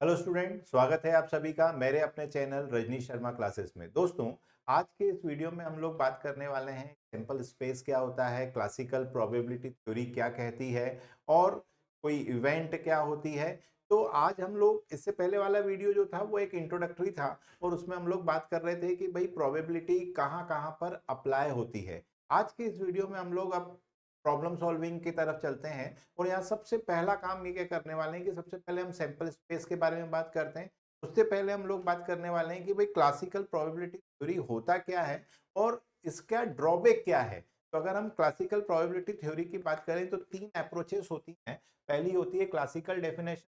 Hello student, स्वागत है आप सभी का मेरे अपने चैनल रजनीश शर्मा क्लासेस में। दोस्तों, आज के इस वीडियो में हम लोग बात करने वाले हैं सैंपल स्पेस क्या होता है, क्लासिकल प्रोबेबिलिटी थ्योरी क्या कहती है और कोई इवेंट क्या होती है। तो आज हम लोग, इससे पहले वाला वीडियो जो था वो एक इंट्रोडक्टरी था और उसमें हम लोग बात कर रहे थे कि भाई प्रोबेबिलिटी कहाँ कहाँ पर अप्लाई होती है। आज के इस वीडियो में हम लोग अब प्रॉब्लम सॉल्विंग की तरफ चलते हैं और यहाँ सबसे पहला काम ये क्या करने वाले हैं कि सबसे पहले हम सैंपल स्पेस के बारे में बात करते हैं। उससे पहले हम लोग बात करने वाले हैं कि भाई क्लासिकल प्रोबेबिलिटी थ्योरी होता क्या है और इसका ड्रॉबैक क्या है। तो अगर हम क्लासिकल प्रोबेबिलिटी थ्योरी की बात करें तो तीन अप्रोचेस होती हैं। पहली होती है क्लासिकल डेफिनेशन,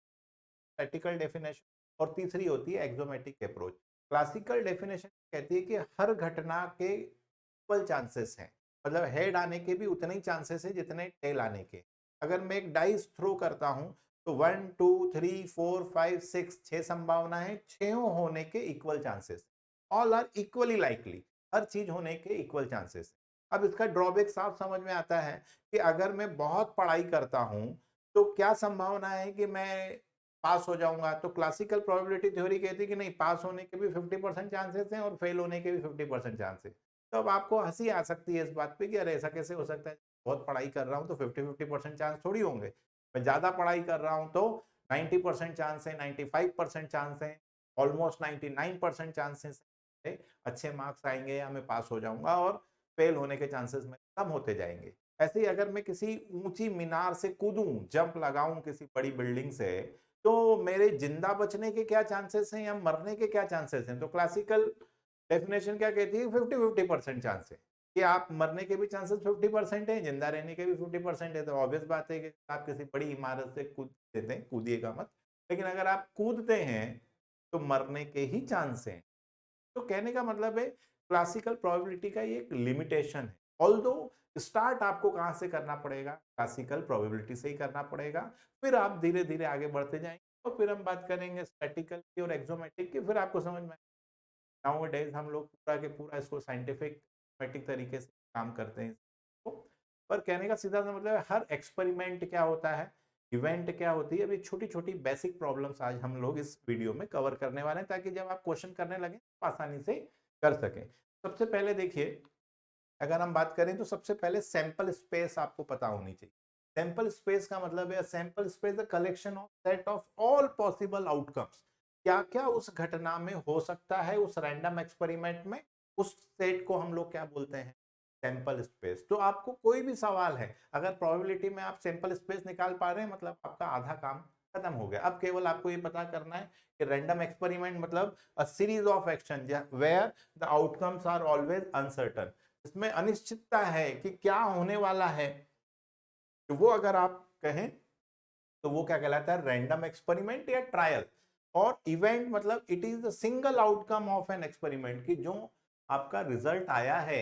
स्टैटिकल डेफिनेशन और तीसरी होती है एक्सोमेटिक अप्रोच। क्लासिकल डेफिनेशन कहती है कि हर घटना के इक्वल चांसेस हैं, मतलब हेड आने के भी उतने ही चांसेस है जितने टेल आने के। अगर मैं एक डाइस थ्रो करता हूं तो 1 2 3 4 5 6 छह संभावना है, छह होने के equal chances. All are equally likely, हर चीज होने के इक्वल चांसेस। अब इसका ड्रॉबैक साफ समझ में आता है कि अगर मैं बहुत पढ़ाई करता हूं तो क्या संभावना है कि मैं पास हो जाऊंगा। तो क्लासिकल प्रोबेबिलिटी थ्योरी कहती है कि नहीं, पास होने के भी 50% चांसेस हैं और फेल होने के भी 50% चांसेस। तो अब आपको हंसी आ सकती है इस बात पे कि अरे ऐसा कैसे हो सकता है, बहुत पढ़ाई कर रहा हूँ तो 50-50% चांस थोड़ी होंगे। मैं ज्यादा पढ़ाई कर रहा हूँ तो 90% चांस है, 95% चांस है, ऑलमोस्ट 99% चांसेस है अच्छे मार्क्स आएंगे या मैं पास हो जाऊंगा और फेल होने के चांसेस में कम होते जाएंगे। ऐसे ही अगर मैं किसी ऊंची मीनार से कूदूं, जंप लगाऊं किसी बड़ी बिल्डिंग से, तो मेरे जिंदा बचने के क्या चांसेस हैं या मरने के क्या चांसेस हैं। तो क्लासिकल डेफिनेशन क्या कहती है, 50-50% चांस है कि आप मरने के भी चांसेस 50% है, जिंदा रहने के भी 50% है। तो ऑब्वियस बात है कि आप किसी बड़ी इमारत से कूद देते हैं, कूदिएगा मत। लेकिन अगर आप कूदते हैं तो मरने के ही चांस हैं। तो कहने का मतलब है क्लासिकल प्रोबेबिलिटी का ये एक लिमिटेशन है। ऑल्दो स्टार्ट आपको कहां से करना पड़ेगा, क्लासिकल प्रोबेबिलिटी से ही करना पड़ेगा। फिर आप धीरे धीरे आगे बढ़ते जाएंगे और फिर हम बात करेंगे स्टैटिकल की और एक्सोमेटिक की। फिर आपको समझ में, नाउ डेज हम लोग पूरा के पूरा इसको साइंटिफिक मैटिक तरीके से काम करते हैं इसको। पर कहने का सीधा सा मतलब है हर एक्सपेरिमेंट क्या होता है, इवेंट क्या होती है। अभी छोटी छोटी बेसिक प्रॉब्लम्स आज हम लोग इस वीडियो में कवर करने वाले हैं ताकि जब आप क्वेश्चन करने लगे तो आसानी से कर सकें। सबसे पहले देखिए, अगर हम बात करें तो सबसे पहले सैंपल स्पेस आपको पता होनी चाहिए। सैंपल स्पेस का मतलब है sample space the collection of set of all possible outcomes. क्या क्या उस घटना में हो सकता है, उस रैंडम एक्सपेरिमेंट में, उस सेट को हम लोग क्या बोलते हैं, सैंपल स्पेस। तो आपको कोई भी सवाल है, अगर प्रोबेबिलिटी में आप सैंपल स्पेस निकाल पा रहे हैं मतलब आपका आधा काम खत्म हो गया। अब केवल आपको ये पता करना है कि रैंडम एक्सपेरिमेंट मतलब a series of action where the outcomes are always uncertain. इसमें अनिश्चितता है कि क्या होने वाला है। तो वो अगर आप कहें तो वो क्या कहलाता है, रैंडम एक्सपेरिमेंट या ट्रायल। और इवेंट मतलब it is the single outcome of an experiment, कि जो आपका रिजल्ट आया है।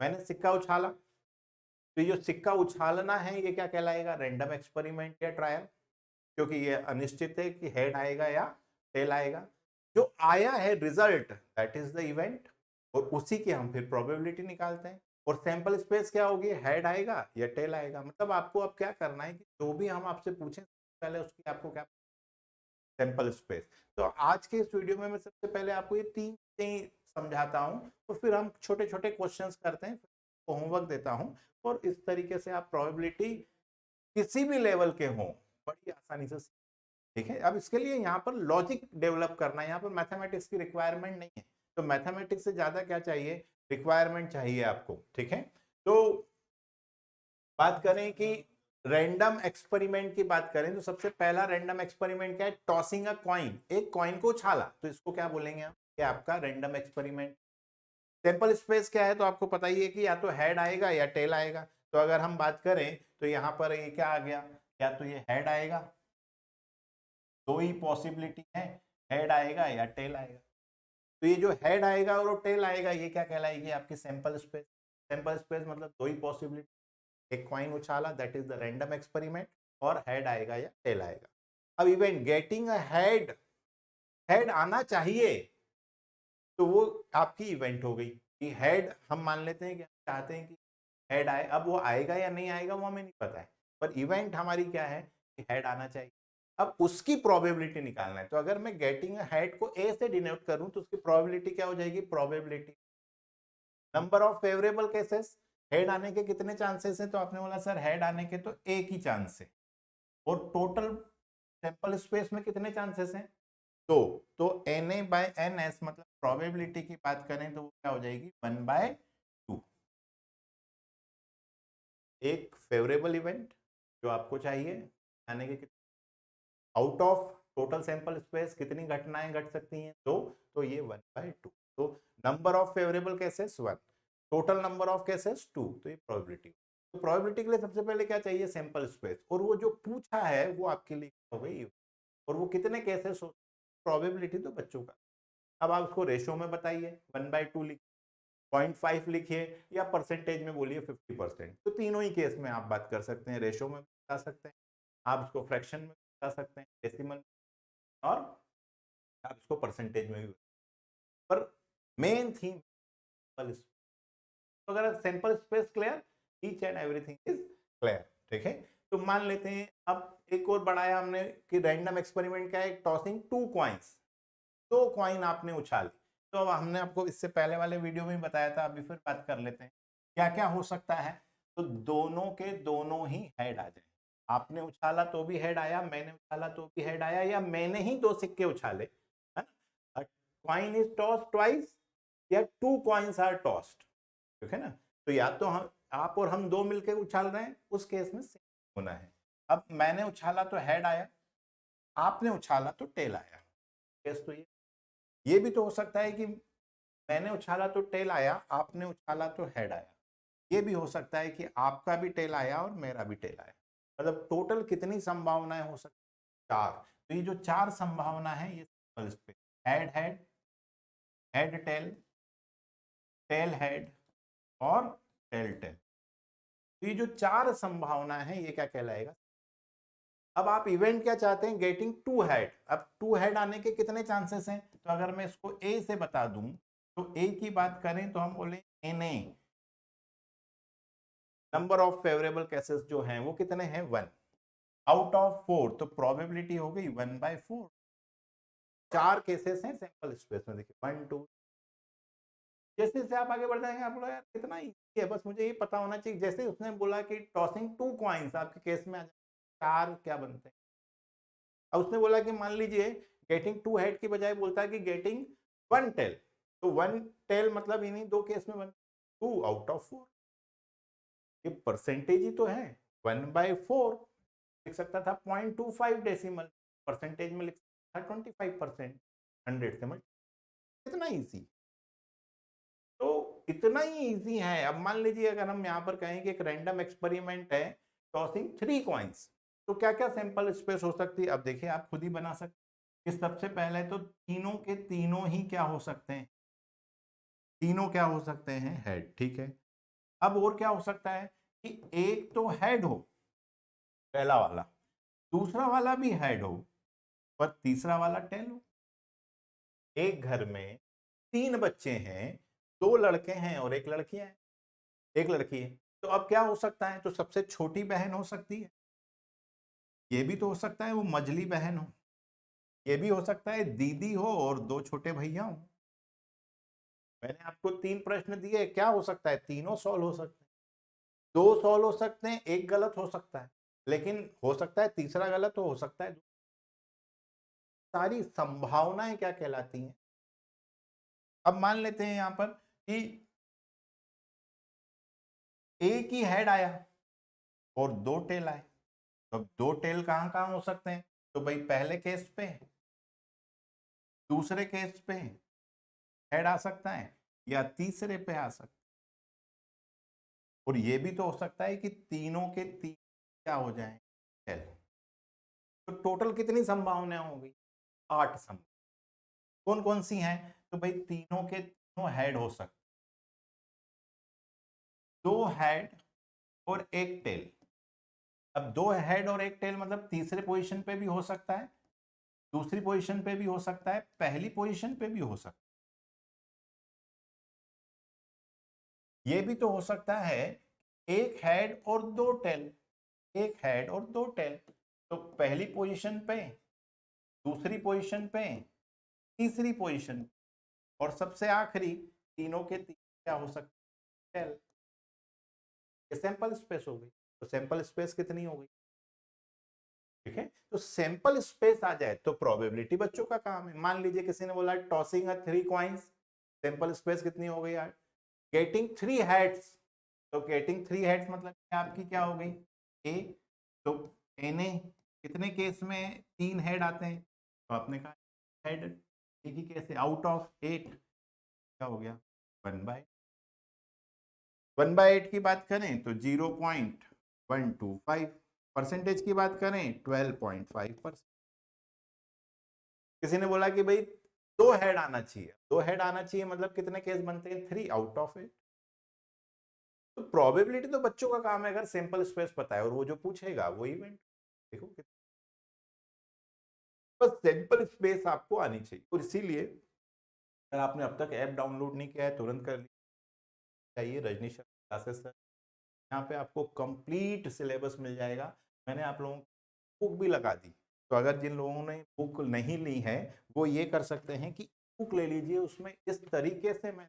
मैंने सिक्का उछाला तो ये जो सिक्का उछालना है ये क्या कहलाएगा, रैंडम एक्सपेरिमेंट या ट्रायल, क्योंकि ये अनिश्चित है कि हेड आएगा या टेल आएगा। जो आया है result, that is the event, और उसी की हम फिर प्रोबेबिलिटी निकालते हैं। और सैंपल स्पेस क्या होगी, हेड आएगा या टेल आएगा। मतलब आपको अब क्या करना है कि जो भी हम आपसे पूछें पहले उसकी आपको क्या, सैंपल स्पेस। तो आज के इस वीडियो में मैं सबसे पहले आपको ये तीन चीजें समझाता हूं, तो फिर हम छोटे छोटे क्वेश्चंस करते हैं, फिर होमवर्क देता हूं और इस तरीके से आप प्रोबेबिलिटी किसी भी लेवल के हों बड़ी आसानी से। ठीक है, अब इसके लिए यहाँ पर लॉजिक डेवलप करना है, यहाँ पर मैथमेटिक्स की रिक्वायरमेंट नहीं है। तो मैथमेटिक्स से ज्यादा क्या चाहिए, रिक्वायरमेंट चाहिए आपको। ठीक है, तो बात करें कि रैंडम एक्सपेरिमेंट की बात करें तो सबसे पहला रैंडम एक्सपेरिमेंट क्या है, टॉसिंग अ कॉइन। एक कॉइन को उछाला तो इसको क्या बोलेंगे आप, क्या आपका रैंडम एक्सपेरिमेंट। सैंपल स्पेस क्या है तो आपको पता ही है कि या तो हेड आएगा या टेल आएगा। तो अगर हम बात करें तो यहाँ पर ये क्या आ गया, या तो ये हेड आएगा, दो ही पॉसिबिलिटी है, हेड आएगा या टेल आएगा। तो ये जो हेड आएगा और टेल आएगा ये क्या कहलाएगी, आपकी सैंपल स्पेस। सैंपल स्पेस मतलब दो ही पॉसिबिलिटी, एक कॉइन उछाला that is the random experiment, और हेड आएगा या टेल आएगा। अब event getting a head, head आना चाहिए, तो वो आपकी इवेंट हो गई कि हेड, हम मान लेते हैं कि हम चाहते हैं कि हेड आए। अब वो आएगा या नहीं आएगा वो हमें नहीं पता है, पर इवेंट हमारी क्या है कि हेड आना चाहिए। अब उसकी प्रोबेबिलिटी निकालना है। तो अगर मैं गेटिंग हेड को ए से डिनोट करूं तो उसकी प्रोबेबिलिटी क्या हो जाएगी, probability number of favourable cases, head आने के कितने चांसेस हैं, तो आपने बोला सर हेड आने के तो एक ही चांस है, और टोटल सैंपल स्पेस में कितने चांसेस हैं, दो। तो Na/Ns मतलब प्रोबेबिलिटी की बात करें तो वो क्या हो जाएगी 1/2। एक फेवरेबल इवेंट जो आपको चाहिए आने के, out of total sample space कितनी घटनाएं घट सकती हैं, दो, तो ये 1/2। तो number of favourable cases 1, total number of cases 2, तो ये प्रोबेबिलिटी। तो प्रोबेबिलिटी के लिए सबसे पहले क्या चाहिए, सैंपल स्पेस, और वो जो पूछा है वो आपके लिए हो गई, और वो कितने केसेस हो, प्रोबेबिलिटी तो बच्चों का। अब आप उसको रेशो में बताइए, 1/2 लिखिए, 0.5 लिखिए, या परसेंटेज में बोलिए 50%। तो तीनों ही केस में आप बात कर सकते हैं, रेशो में बता सकते हैं, आप उसको फ्रैक्शन में बता सकते हैं, डेसिमल, और आप इसको परसेंटेज में भी। पर मेन थीम, तो अगर sample space clear, each and everything is clear, ठीक है। तो मान लेते हैं अब एक और बढ़ाया हमने कि रैंडम एक्सपेरिमेंट क्या है, टॉसिंग 2 कॉइन्स, 2 कॉइन आपने उछाली। तो अब हमने आपको इससे पहले वाले वीडियो में बताया था, अभी फिर बात कर लेते हैं क्या क्या हो सकता है। तो दोनों के दोनों ही हेड आ जाए, आपने उछाला तो भी हेड आया, मैंने उछाला तो भी हेड आया, या मैंने ही 2 सिक्के उछाले, है ना, कॉइन इज टॉस्ड ट्वाइस, या 2 कॉइन्स आर टॉस्ड, ठीक है ना। तो या तो हम, आप और हम दो मिलकर उछाल रहे हैं, उस केस में सेम होना है। अब मैंने उछाला तो हेड आया, आपने उछाला तो टेल आया, केस तो ये भी तो हो सकता है कि मैंने उछाला तो टेल आया, आपने उछाला तो हेड आया। ये भी हो सकता है कि आपका भी टेल आया और मेरा भी टेल आया। मतलब टोटल कितनी संभावनाएं हो सकती, 4। तो ये जो 4 संभावना है, ये head head, head tail, tail head, और टेल टेल। तो ये जो 4 संभावना है, ये क्या कहलाएगा। अब आप इवेंट क्या चाहते हैं, गेटिंग 2 हेड। अब 2 हेड आने के कितने चांसेस हैं, तो अगर मैं इसको ए से बता दूं, तो ए की बात करें तो हम बोले Na, number of favourable cases जो हैं वो कितने हैं, 1 आउट ऑफ 4, तो प्रोबेबिलिटी हो गई 1/4। 4 केसेस हैं सैंपल स्पेस में, देखिए 1 2। जैसे जैसे आप आगे बढ़ जाएंगे, आप बोला यार कितना इजी है, बस मुझे ये पता होना चाहिए। जैसे उसने बोला कि टॉसिंग 2 कॉइन्स, आपके केस में आ जाए 4 क्या बनते हैं। अब उसने बोला कि मान लीजिए गेटिंग 2 हेड की बजाय बोलता है कि गेटिंग 1 टेल, तो 1 टेल मतलब इन्हीं 2 केस में 2 आउट ऑफ 4। ये परसेंटेज ही तो है, 1/4 लिख सकता था 0.25 डेसिमल, परसेंटेज में लिख सकता था 25%, 100 से कितना इजी। तो इतना ही इजी है। अब मान लीजिए अगर हम यहाँ पर कहें कि एक रैंडम एक्सपेरिमेंट है, टॉसिंग 3 कॉइन्स, तो क्या क्या सैंपल स्पेस हो सकती है। अब देखिए आप खुद ही बना सकते हैं कि सबसे पहले तो तीनों के तीनों ही क्या हो सकते हैं, तीनों क्या हो सकते हैं, हेड, ठीक है। अब और क्या हो सकता है कि एक तो हेड हो, पहला वाला, दूसरा वाला भी हेड हो, पर तीसरा वाला टेल हो। एक घर में 3 बच्चे हैं, 2 लड़के हैं और एक लड़की है, एक लड़की है। तो अब क्या हो सकता है, तो सबसे छोटी बहन हो सकती है, ये भी तो हो सकता है वो मझली बहन हो, ये भी हो सकता है दीदी हो और 2 छोटे भैया हो। मैंने आपको 3 प्रश्न दिए, क्या हो सकता है, तीनों सॉल्व हो सकते हैं, 2 सॉल्व हो सकते हैं, एक गलत हो सकता है, लेकिन हो सकता है तीसरा गलत हो सकता है। सारी संभावनाएं क्या कहलाती हैं। अब मान लेते हैं यहां पर कि एक ही हेड आया और 2 टेल आए, तो अब 2 टेल कहां कहां हो सकते हैं, तो भाई पहले केस पे, दूसरे केस पे हेड आ सकता है, या तीसरे पे आ सकता है। और ये भी तो हो सकता है कि तीनों के तीन क्या हो जाए, टेल। तो टोटल कितनी संभावनाएं हो गई, 8 संभावना। कौन कौन सी हैं, तो भाई तीनों के तीनों हेड हो सकते, 2 हेड और एक टेल। अब 2 हेड और एक टेल मतलब तीसरे पोजीशन पे भी हो सकता है, दूसरी पोजीशन पे भी हो सकता है, पहली पोजीशन पे भी हो सकता है। ये भी तो हो सकता है एक हेड और 2 टेल, एक हेड और 2 टेल। तो पहली पोजीशन पे, दूसरी पोजीशन पे, तीसरी पोजीशन और सबसे आखिरी, तीनों के तीन क्या हो सकते हैं? ये सैंपल स्पेस हो गई। तो सैंपल स्पेस कितनी हो गई? ठीक है, तो सैंपल स्पेस आ जाए तो प्रोबेबिलिटी बच्चों का काम है। मान लीजिए किसी ने बोला टॉसिंग अ 3 कॉइंस, सैंपल स्पेस कितनी हो गई यार? गेटिंग 3 हेड्स, तो गेटिंग 3 हेड्स मतलब आपकी क्या हो गई? ए। तो एन ए कितने केस में 3 हेड आते हैं? तो आपने कहा हेड, एक ही केस है, आउट ऑफ 8 क्या हो गया? 1/8 की बात करें तो 0.125, परसेंटेज की बात करें 12.5%। किसी ने बोला कि भाई 2 हेड आना चाहिए, 2 हेड आना चाहिए मतलब कितने केस बनते हैं? 3 आउट ऑफ 8। तो प्रोबेबिलिटी तो बच्चों का काम है अगर सैंपल स्पेस पता है, और वो जो पूछेगा वो इवेंट। देखो बस सैंपल स्पेस आपको आनी चाहिए, और इसीलिए अगर आपने अब तक ऐप डाउनलोड नहीं किया है तुरंत कर चाहिए, रजनीश क्लासेस सर। यहाँ पे आपको कंप्लीट सिलेबस मिल जाएगा। मैंने आप लोगों को बुक भी लगा दी, तो अगर जिन लोगों ने बुक नहीं ली है वो ये कर सकते हैं कि बुक ले लीजिए। उसमें इस तरीके से मैं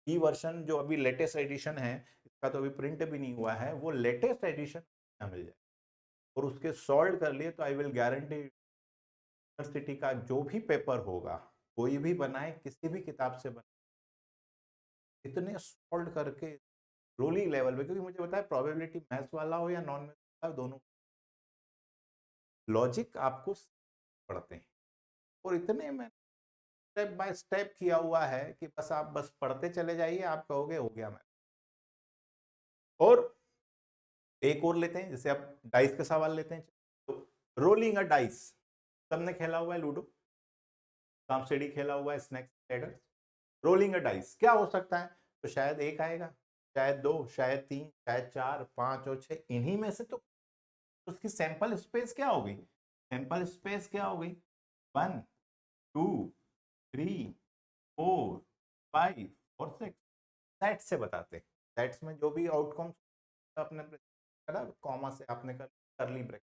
ई वर्जन जो अभी लेटेस्ट एडिशन है, इसका तो अभी प्रिंट भी नहीं हुआ है, वो लेटेस्ट एडिशन मिल जाए और उसके सॉल्व कर लिए तो आई विल गारंटी यूनिवर्सिटी का जो भी पेपर होगा, कोई भी बनाए, किसी भी किताब से बनाए, इतने सॉल्व करके रोली लेवल पे, क्योंकि मुझे पता है प्रोबेबिलिटी मैथ्स वाला हो या नॉन मैथ्स वाला, दोनों लॉजिक आपको पढ़ते हैं, और इतने में स्टेप बाय स्टेप किया हुआ है कि बस आप बस पढ़ते चले जाइए, आप कहोगे हो गया मैथ। और एक और लेते हैं, जैसे आप डाइस का सवाल लेते हैं, तो रोलिंग अ डाइस, सबने खेला हुआ है लूडो, सांप सीढ़ी खेला हुआ है, स्नैक्स लैडर। रोलिंग अ डाइस क्या हो सकता है? तो शायद 1 आएगा, शायद 2, शायद 3, शायद 4, 5 और 6, इन्हीं में से तो उसकी सैंपल स्पेस क्या हो गई? सैंपल स्पेस क्या हो गई? 1, 2, 3, 4, 5 और 6। सेट से बताते हैं, सेट्स में जो भी आउटकम आपने करा, कॉमा से आपने कर करली ब्रेक,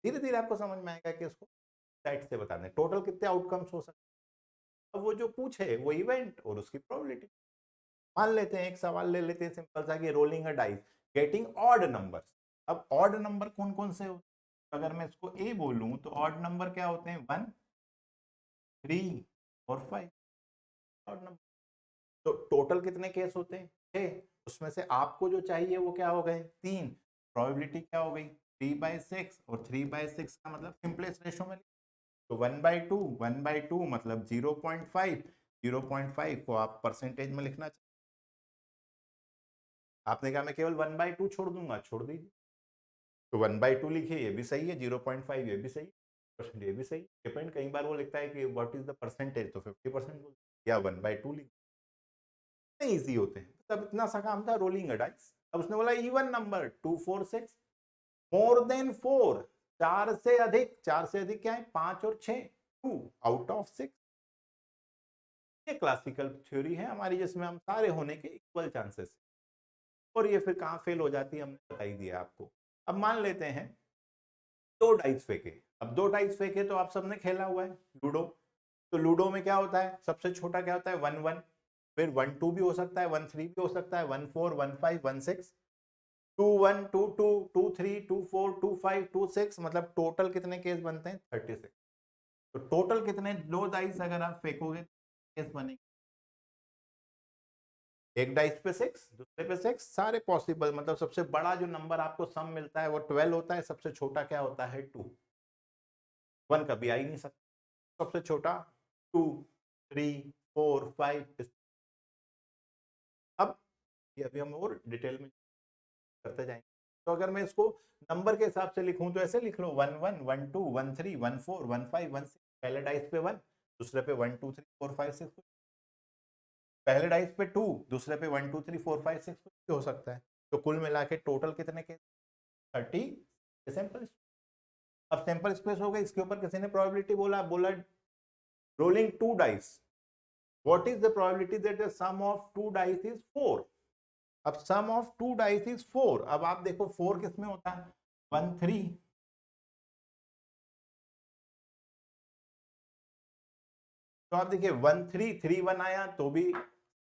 धीरे धीरे आपको समझ में आएगा कि इसको सेट से बताने टोटल कितने आउटकम्स हो सकते हैं। अब वो जो पूछे वो इवेंट और उसकी प्रोबेबिलिटी। मान लेते हैं एक सवाल ले लेते हैं सिंपल सा कि रोलिंग अ डाइस गेटिंग ऑड नंबर्स। अब ऑड नंबर कौन कौन से होते हैं? अगर मैं इसको ए बोलूं तो ऑड नंबर क्या होते हैं? 1, 3 और 5 ऑड नंबर। तो टोटल कितने केस होते हैं? 6। उसमें से आपको जो चाहिए वो क्या हो गए? 3। प्रोबेबिलिटी क्या हो गई? 3/6, और 3/6 का मतलब सिंपलेस्ट रेशो में, तो 1/2, 1/2 मतलब 0.5, 0.5 को आप परसेंटेज में लिखना चाहिए। आपने कहा मैं केवल 1/2 छोड़ दूंगा, छोड़ दीजिए, तो 1/2 लिखिए, ये भी सही है, 0.5 ये भी सही, परसेंट ये भी सही। डिपेंड, कई बार वो लिखता है कि व्हाट इज द परसेंटेज, तो 50% बोल या 1/2 लिख, इजी होते हैं। तब इतना सा काम था रोलिंग अ डाइस। अब उसने बोला इवन नंबर 2, 4, 6, मोर देन 4, 4 से अधिक, 4 से अधिक क्या है? 5 और 6, 2 आउट ऑफ 6। ये क्लासिकल थ्योरी है हमारी, जिसमें हम सारे होने के इक्वल चांसेस, और ये फिर कहाँ फेल हो जाती है हमने बता ही दिया आपको। अब मान लेते हैं 2 डाइस फेंके। अब 2 डाइस फेंके तो आप सबने खेला हुआ है लूडो, तो लूडो में क्या होता है? सबसे छोटा क्या होता है? 1, 1, फिर 1, 2 भी हो सकता है, 1, 3 भी हो सकता है, 1, 4, 1, 5, 1, 6, 2, 1, 2, 2, 2, 3, 2, 4, 2, 5, 2, 6, मतलब टोटल कितने केस बनते हैं? 36। तो टोटल कितने 2 डाइस अगर आप फेंकोगे केस बनेंगे? एक डाइस पे 6, दूसरे पे 6, सारे पॉसिबल, मतलब सबसे बड़ा जो नंबर आपको सम मिलता है वो 12 होता है, सबसे छोटा क्या होता है? 2। 1 कभी आ ही नहीं सकता, सबसे छोटा 2, 3, 4, 5। अब ये अभी हम और डिटेल में करते जाएंगे। तो अगर मैं इसको नंबर के हिसाब से लिखूं तो ऐसे लिख लो 1, 1, 1, 2, 1, 3, 1, 4, 1, 5, 1, 6। पहले डाइस पे 1, दूसरे पे 1, 2, 3, 4, 5, 6। पहले डाइस पे 2, दूसरे पे 1, 2, 3, 4, 5, 6 हो सकता है। तो कुल मिला के टोटल कितने के? 30 सैंपल। अब सैंपल स्पेस हो गई, इसके ऊपर किसी ने प्रोबेबिलिटी बोला, rolling 2 dice, what is the probability that the sum of 2 dice is 4? अब सम ऑफ 2 डाइस इज 4। अब आप देखो 4 किस में होता है? 1, 3, तो आप देखिए 1 3 3 1 आया तो भी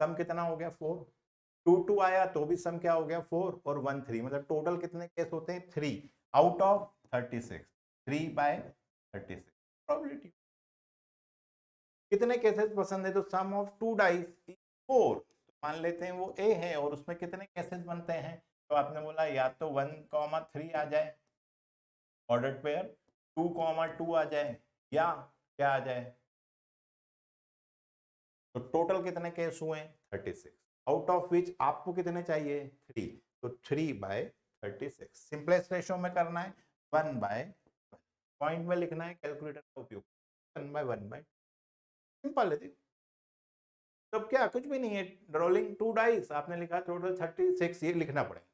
सम कितना हो गया 4, 2 2 आया तो भी सम क्या हो गया 4 और 1 3, मतलब टोटल कितने केस होते हैं 3 आउट ऑफ 36, 3/36 प्रोबेबिलिटी। कितने केसेस पसंद है, तो सम ऑफ टू डाइस 4, तो मान लेते हैं वो ए है और उसमें कितने केसेस बनते हैं, तो आपने बोला या तो 1,3 आ जाए ऑर्डर्ड पेयर, 2,2 आ जाए या क्या आ जाए, तो टोटल कितने केस हुए 36, आउट ऑफ विच आपको कितने चाहिए 3, तो 3/36 सिंपलेस्ट रेशो में करना है 1/1, पॉइंट में लिखना है कैलकुलेटर का उपयोग 1/1 सिंपल है। तो अब क्या कुछ भी नहीं है, रोलिंग टू डाइस आपने लिखा टोटल 36, ये लिखना पड़ेगा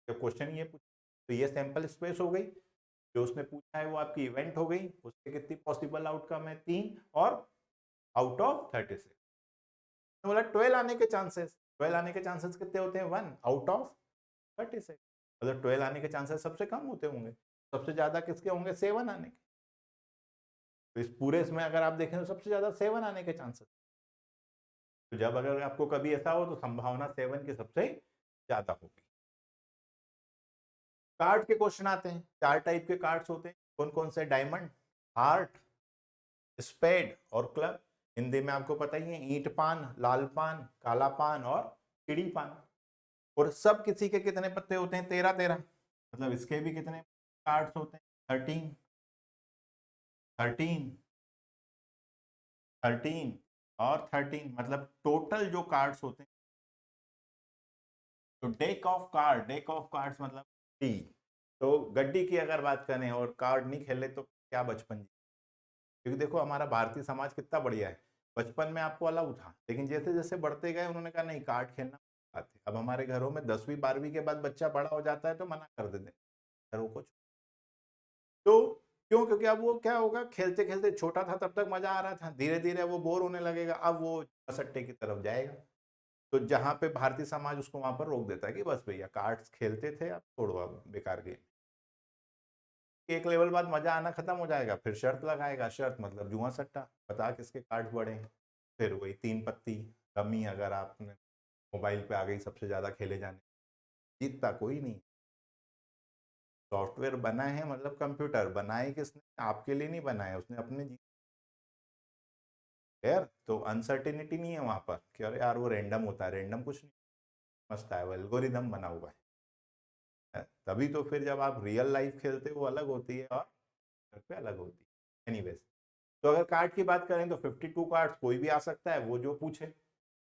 जब क्वेश्चन ये पूछे। तो ये सैंपल स्पेस हो गई, जो उसने पूछा है वो आपकी इवेंट हो गई, उसके कितनी पॉसिबल आउटकम है 3 और आउट ऑफ 36। तो बोला 12 आने के चांसेस, 12 आने के चांसेस कितने होते हैं 1 आउट ऑफ 36, मतलब 12 आने के चांसेस सबसे कम होते होंगे, सबसे ज्यादा किसके होंगे 7 आने के। तो इस पूरे इसमें अगर आप देखें तो सबसे ज्यादा 7 आने के चांसेस, तो जब अगर आपको कभी ऐसा हो तो संभावना 7 की सबसे ज्यादा होगी। कार्ड के क्वेश्चन आते हैं, 4 टाइप के कार्ड्स होते हैं, कौन कौन से, डायमंड, हार्ट, स्पेड और क्लब। हिंदी में आपको पता ही है, ईंट पान, लाल पान, काला पान और चिड़ी पान। और सब किसी के कितने पत्ते होते हैं 13 13, मतलब इसके भी कितने कार्ड्स होते हैं 13 13 13 और 13, मतलब टोटल जो कार्ड्स होते हैं। तो डेक ऑफ कार्ड्स मतलब टी। तो गड्डी की अगर बात करें और कार्ड नहीं खेले तो क्या बचपन जी, क्योंकि देखो हमारा भारतीय समाज कितना बढ़िया है, बचपन में आपको अलाउ था, लेकिन जैसे जैसे बढ़ते गए उन्होंने कहा नहीं कार्ड खेलना आते। अब हमारे घरों में 10वीं 12वीं के बाद बच्चा बड़ा हो जाता है तो मना कर देते घरों को। तो क्यों, क्योंकि अब वो क्या होगा, खेलते खेलते, छोटा था तब तक मजा आ रहा था, धीरे धीरे वो बोर होने लगेगा, अब वो सट्टे की तरफ जाएगा। तो जहां पे भारतीय समाज उसको वहां पर रोक देता है कि बस भैया कार्ड्स खेलते थे अब छोड़ो, अब बेकार गेम। एक लेवल बाद मजा आना खत्म हो जाएगा, फिर शर्त लगाएगा, शर्त मतलब जुआ सट्टा, बता किसके कार्ड बड़े हैं, फिर वही 3 पत्ती रमी, अगर आपने मोबाइल पे आ गई सबसे ज्यादा खेले जाने, जीतता कोई नहीं। सॉफ्टवेयर बना है मतलब कंप्यूटर बनाए किसने, आपके लिए नहीं बनाया, उसने अपने यार, तो अनसर्टेनिटी नहीं है वहां पर कि अरे यार वो रैंडम होता है, रैंडम कुछ नहीं, मस्त है वो एल्गोरिदम बना हुआ है। तभी तो फिर जब आप रियल लाइफ खेलते हो वो अलग होती है और घर पे अलग होती है। एनीवेज, तो अगर कार्ड की बात करें तो 52 कार्ड्स कोई भी आ सकता है, वो जो पूछे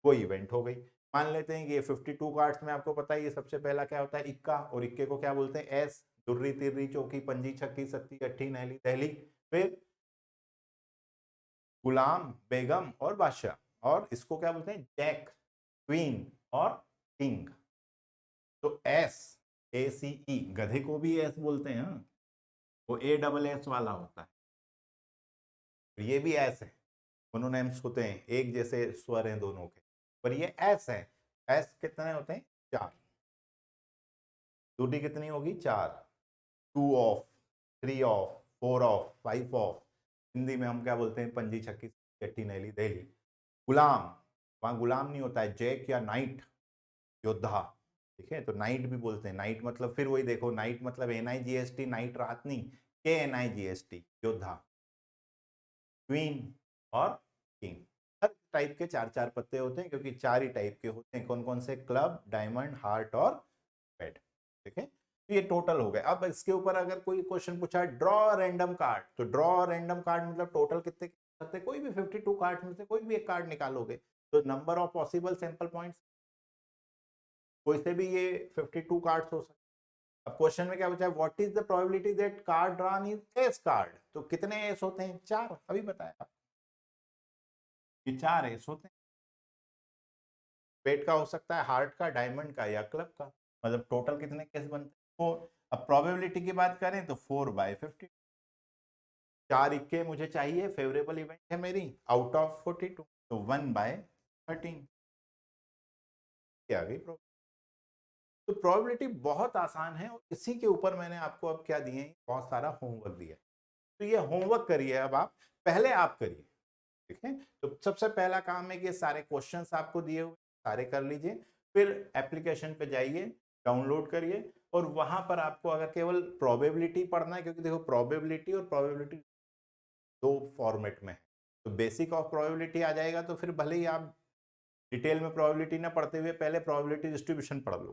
वो इवेंट हो गई। मान लेते हैं कि ये 52 कार्ड्स में आपको पता है ये सबसे पहला क्या होता है इक्का, और इक्के को क्या बोलते हैं एस, दुर्री तिर्री चौकी पंजी छक्की सत्ती अट्ठी नहली दहली, फिर गुलाम, बेगम और बादशाह, और इसको क्या बोलते हैं जैक, क्वीन और किंग। तो एस, ए सी ई, गधे को भी एस बोलते हैं, हाँ? वो ए डबल एस वाला होता है, तो ये भी एस है, दोनों नेम्स होते हैं, एक जैसे स्वर हैं दोनों के, पर ये एस है। एस कितने होते हैं 4, दूरी कितनी होगी 4, 2 of, 3 of, 4 of, 5 of. Hindi में हम क्या बोलते हैं पंजी छक्की चट्टी नैली दहली। गुलाम, वहां गुलाम नहीं होता है, जैक या नाइट, योद्धा, ठीक है, तो नाइट भी बोलते हैं, नाइट मतलब फिर वही देखो, नाइट मतलब NIGHT, नाइट रात नहीं, KNIGHT योद्धा। क्वीन और किंग, हर टाइप के 4 4 पत्ते होते हैं, क्योंकि 4 ही टाइप के होते हैं, कौन कौन से, क्लब, डायमंड, हार्ट और पेड, ठीक है। तो ये टोटल हो गए। अब इसके ऊपर अगर कोई क्वेश्चन पूछा ड्रॉ रैंडम कार्ड, तो ड्रॉ रैंडम कार्ड मतलब टोटल कितने सकते, कोई भी 52 कार्ड में से कोई भी एक कार्ड निकालोगे, तो number of possible sample points, कोई से भी ये 52 कार्ड्स हो सकते। अब क्वेश्चन में क्या पूछा है, what is the probability that card drawn is S card, तो कितने एस होते हैं 4, अभी बताया, ये 4 एस होते हैं। पेट का हो सकता है, हार्ट का, डायमंड का या क्लब का, मतलब टोटल कितने केस बनते हैं 4। अब प्रोबेबिलिटी की बात करें तो 4/50, 4 इक्के मुझे चाहिए, फेवरेबल इवेंट है मेरी, आउट ऑफ 42, तो 1/13 आ गई प्रोबेबिलिटी। तो प्रोबेबिलिटी बहुत आसान है, और इसी के ऊपर मैंने आपको अब क्या दिए, बहुत सारा होमवर्क दिया है। तो ये होमवर्क करिए, अब आप पहले आप करिए, ठीक है। तो सबसे पहला काम है कि सारे क्वेश्चंस आपको दिए हुए सारे कर लीजिए, फिर एप्लीकेशन पे जाइए, डाउनलोड करिए और वहां पर आपको अगर केवल प्रोबेबिलिटी पढ़ना है, क्योंकि देखो प्रोबेबिलिटी और प्रोबेबिलिटी दो फॉर्मेट में है, तो बेसिक ऑफ प्रोबेबिलिटी आ जाएगा तो फिर भले ही आप डिटेल में प्रोबेबिलिटी ना पढ़ते हुए पहले प्रोबेबिलिटी डिस्ट्रीब्यूशन पढ़ लो,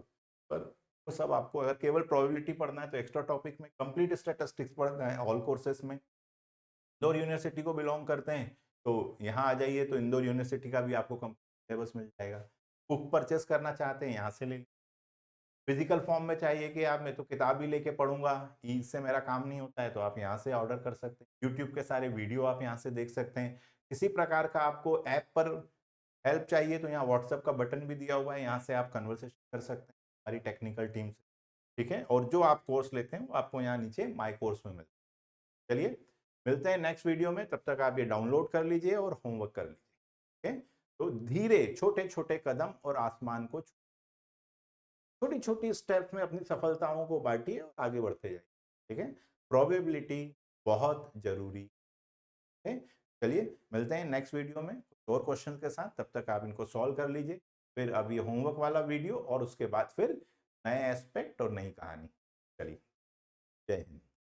पर वो सब आपको अगर केवल प्रोबेबिलिटी पढ़ना है तो एक्स्ट्रा टॉपिक में कंप्लीट स्टैटिस्टिक्स पढ़ना है ऑल कोर्सेस में। इंदौर यूनिवर्सिटी को बिलोंग करते हैं तो यहाँ आ जाइए, तो इंदौर यूनिवर्सिटी का भी आपको कंप्लीट सिलेबस मिल जाएगा। बुक परचेस करना चाहते हैं यहाँ से ले, फिजिकल फॉर्म में चाहिए कि आप मैं तो किताब ही लेके पढ़ूंगा, इससे मेरा काम नहीं होता है, तो आप यहाँ से ऑर्डर कर सकते हैं। यूट्यूब के सारे वीडियो आप यहाँ से देख सकते हैं। किसी प्रकार का आपको ऐप पर हेल्प चाहिए तो यहाँ व्हाट्सएप का बटन भी दिया हुआ है, यहाँ से आप कन्वर्सेशन कर सकते हैं हमारी टेक्निकल टीम से, ठीक है। और जो आप कोर्स लेते हैं वो आपको यहाँ नीचे माई कोर्स में मिलता है। चलिए मिलते हैं नेक्स्ट वीडियो में, तब तक आप ये डाउनलोड कर लीजिए और होमवर्क कर लीजिए, ठीक है। तो धीरे छोटे छोटे कदम और आसमान को छोटी छोटी स्टेप्स में अपनी सफलताओं को बांटिए और आगे बढ़ते जाइए, ठीक है। प्रोबेबिलिटी बहुत जरूरी है। चलिए मिलते हैं नेक्स्ट वीडियो में और क्वेश्चन के साथ, तब तक आप इनको सॉल्व कर लीजिए, फिर अब ये होमवर्क वाला वीडियो और उसके बाद फिर नए एस्पेक्ट और नई कहानी। चलिए, जय हिंद।